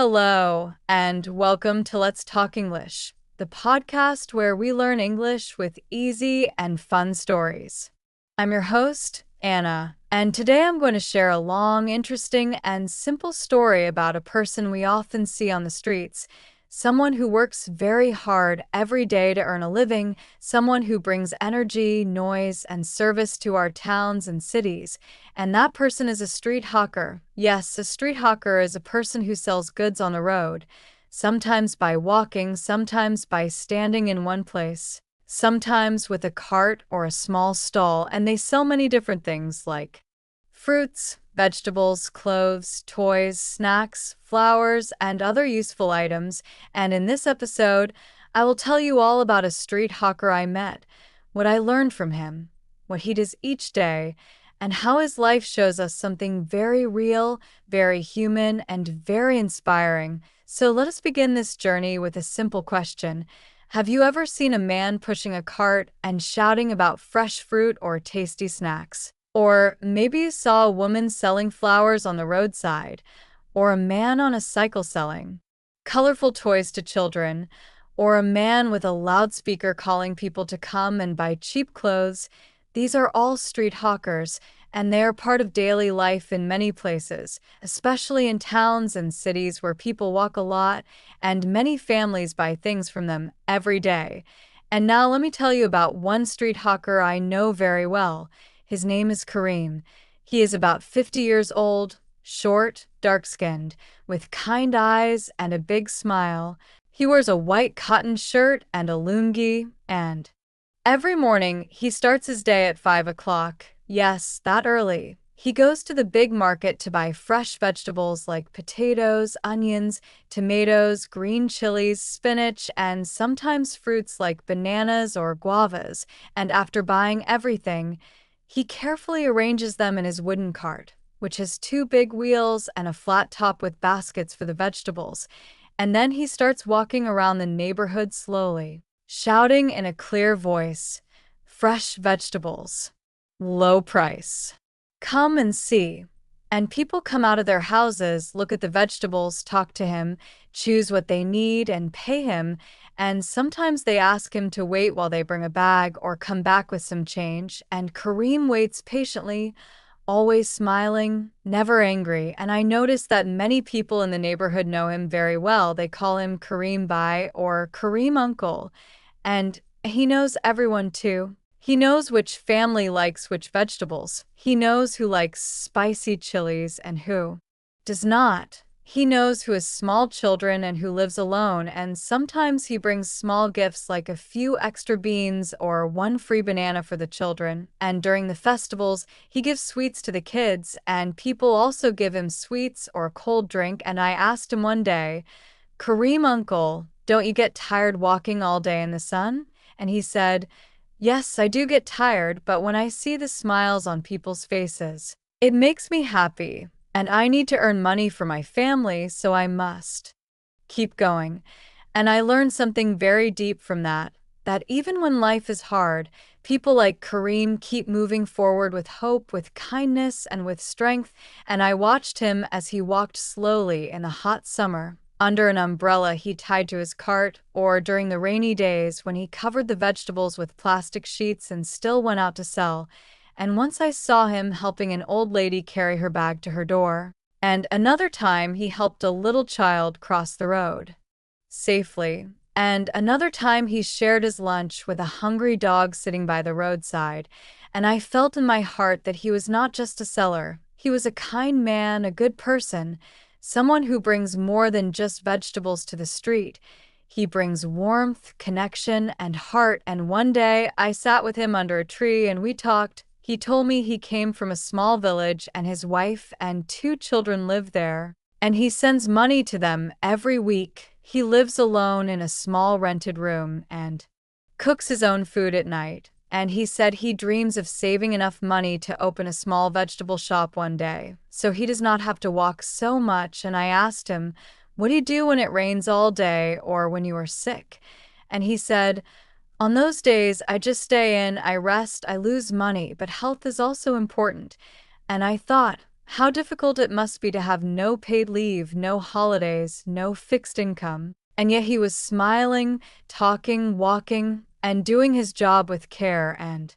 Hello, and welcome to Let's Talk English, the podcast where we learn English with easy and fun stories. I'm your host, Anna, and today I'm going to share a long, interesting, and simple story about a person we often see on the streets. Someone who works very hard every day to earn a living, someone who brings energy, noise, and service to our towns and cities. And that person is a street hawker. Yes, a street hawker is a person who sells goods on the road, sometimes by walking, sometimes by standing in one place, sometimes with a cart or a small stall, and they sell many different things like fruits, vegetables, clothes, toys, snacks, flowers, and other useful items. And in this episode, I will tell you all about a street hawker I met, what I learned from him, what he does each day, and how his life shows us something very real, very human, and very inspiring. So let us begin this journey with a simple question. Have you ever seen a man pushing a cart and shouting about fresh fruit or tasty snacks? Or maybe you saw a woman selling flowers on the roadside, or a man on a cycle selling colorful toys to children, or a man with a loudspeaker calling people to come and buy cheap clothes. These are all street hawkers, and they are part of daily life in many places, especially in towns and cities where people walk a lot, and many families buy things from them every day. And now let me tell you about one street hawker I know very well. His name is Kareem. He is about 50 years old, short, dark-skinned, with kind eyes and a big smile. He wears a white cotton shirt and a lungi, and every morning he starts his day at 5 o'clock. Yes, that early. He goes to the big market to buy fresh vegetables like potatoes, onions, tomatoes, green chilies, spinach, and sometimes fruits like bananas or guavas. And after buying everything, he carefully arranges them in his wooden cart, which has two big wheels and a flat top with baskets for the vegetables. And then he starts walking around the neighborhood slowly, shouting in a clear voice, "Fresh vegetables, low price. Come and see." And people come out of their houses, look at the vegetables, talk to him, choose what they need, and pay him. And sometimes they ask him to wait while they bring a bag or come back with some change. And Kareem waits patiently, always smiling, never angry. And I noticed that many people in the neighborhood know him very well. They call him Kareem Bai or Kareem Uncle. And he knows everyone too. He knows which family likes which vegetables. He knows who likes spicy chilies and who does not. He knows who has small children and who lives alone, and sometimes he brings small gifts like a few extra beans or one free banana for the children. And during the festivals, he gives sweets to the kids, and people also give him sweets or a cold drink. And I asked him one day, "Kareem Uncle, don't you get tired walking all day in the sun?" And he said, "Yes, I do get tired, but when I see the smiles on people's faces, it makes me happy, and I need to earn money for my family, so I must keep going." And I learned something very deep from that even when life is hard, people like Kareem keep moving forward with hope, with kindness, and with strength. And I watched him as he walked slowly in the hot summer, under an umbrella he tied to his cart, or during the rainy days when he covered the vegetables with plastic sheets and still went out to sell. And once I saw him helping an old lady carry her bag to her door. And another time he helped a little child cross the road safely. And another time he shared his lunch with a hungry dog sitting by the roadside. And I felt in my heart that he was not just a seller. He was a kind man, a good person, someone who brings more than just vegetables to the street. He brings warmth, connection, and heart. And one day I sat with him under a tree and we talked. He told me he came from a small village and his wife and two children live there. And he sends money to them every week. He lives alone in a small rented room and cooks his own food at night. And he said he dreams of saving enough money to open a small vegetable shop one day, so he does not have to walk so much. And I asked him, "What do you do when it rains all day or when you are sick?" And he said, "On those days, I just stay in, I rest, I lose money, but health is also important." And I thought, how difficult it must be to have no paid leave, no holidays, no fixed income. And yet he was smiling, talking, walking, and doing his job with care and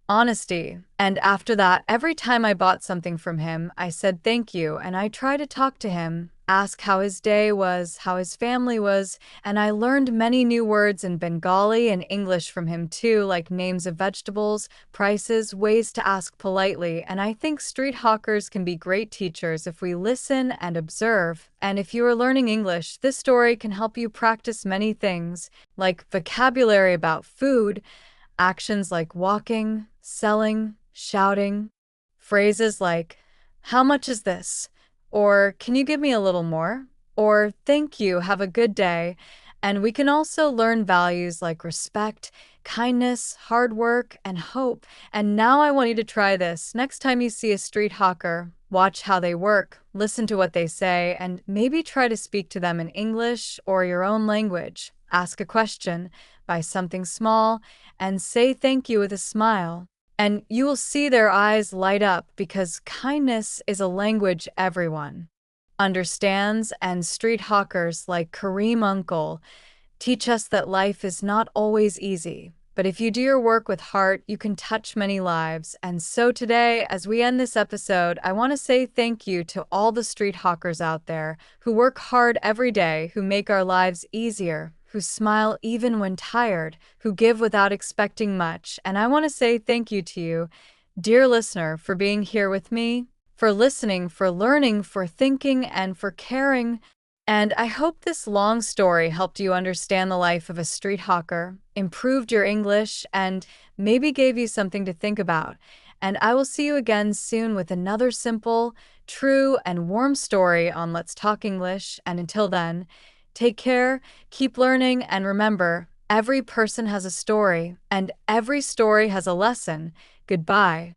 honesty. And after that, every time I bought something from him, I said thank you, and I try to talk to him, ask how his day was, how his family was, and I learned many new words in Bengali and English from him too, like names of vegetables, prices, ways to ask politely, and I think street hawkers can be great teachers if we listen and observe. And if you are learning English, this story can help you practice many things, like vocabulary about food, actions like walking, selling, shouting, phrases like, "How much is this?" Or, "Can you give me a little more?" Or, "Thank you, have a good day." And we can also learn values like respect, kindness, hard work, and hope. And now I want you to try this. Next time you see a street hawker, watch how they work, listen to what they say, and maybe try to speak to them in English or your own language. Ask a question, buy something small, and say thank you with a smile. And you will see their eyes light up because kindness is a language everyone understands, and street hawkers like Kareem Uncle teach us that life is not always easy. But if you do your work with heart, you can touch many lives. And so today, as we end this episode, I want to say thank you to all the street hawkers out there who work hard every day, who make our lives easier, who smile even when tired, who give without expecting much. And I want to say thank you to you, dear listener, for being here with me, for listening, for learning, for thinking, and for caring. And I hope this long story helped you understand the life of a street hawker, improved your English, and maybe gave you something to think about. And I will see you again soon with another simple, true, and warm story on Let's Talk English. And until then, take care, keep learning, and remember, every person has a story, and every story has a lesson. Goodbye.